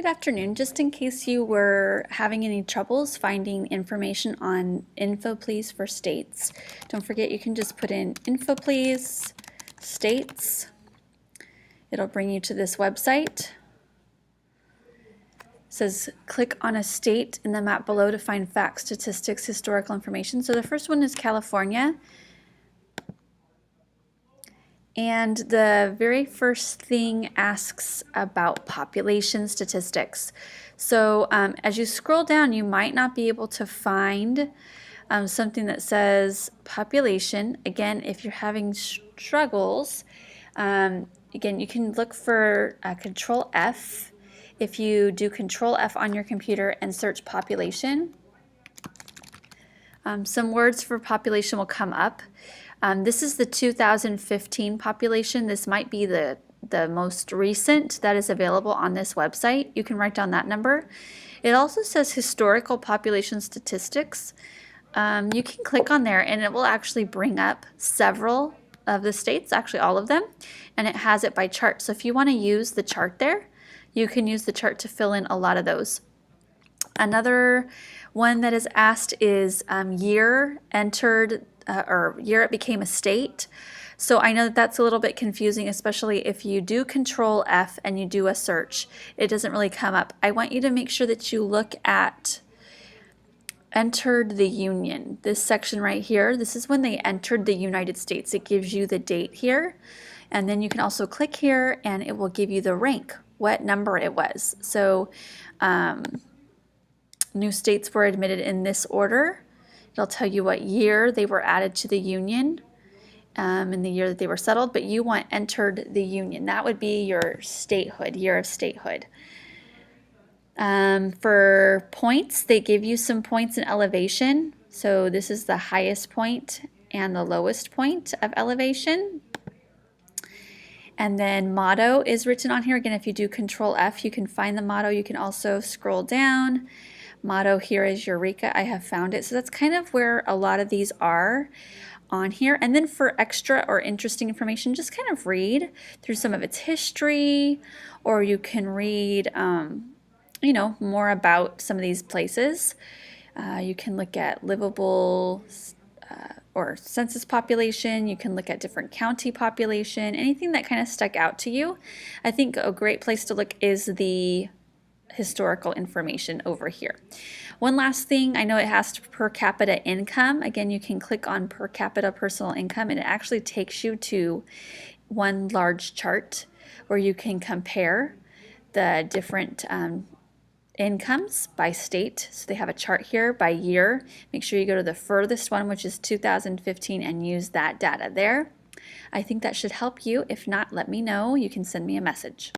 Good afternoon. Just in case you were having any troubles finding information on infoplease for states, don't forget you can just put in infoplease states. It'll bring you to this website. It says click on a state in the map below to find facts, statistics, historical information. So the first one is California. And the very first thing asks about population statistics. So as you scroll down, you might not be able to find something that says population. Again, if you're having struggles, again, you can look for Control F. If you do Control F on your computer and search population, some words for population will come up. This is the 2015 population. This might be the most recent that is available on this website. You can write down that number. It also says historical population statistics. You can click on there and it will actually bring up several of the states, actually all of them, and it has it by chart. So if you want to use the chart there, you can use the chart to fill in a lot of those. Another one that is asked is year entered or year it became a state. So I know that that's a little bit confusing, especially if you do Control F and you do a search. It doesn't really come up. I want you to make sure that you look at entered the Union. This section right here, this is when they entered the United States. It gives you the date here. And then you can also click here and it will give you the rank, what number it was. So new states were admitted in this order. It'll tell you what year they were added to the Union in the year that they were settled, but you want entered the Union. That would be your statehood, year of statehood. For points, they give you some points in elevation. So this is the highest point and the lowest point of elevation. And then motto is written on here. Again, if you do Control F, you can find the motto. You can also scroll down. Motto here is Eureka. I have found it. So that's kind of where a lot of these are on here. And then for extra or interesting information, just kind of read through some of its history, or you can read, you know, more about some of these places. You can look at livable or census population. You can look at different county population, anything that kind of stuck out to you. I think a great place to look is the historical information over here. One last thing, I know it has per capita income. Again, you can click on per capita personal income and it actually takes you to one large chart where you can compare the different incomes by state. So they have a chart here by year. Make sure you go to the furthest one, which is 2015, and use that data there. I think that should help you. If not, let me know. You can send me a message.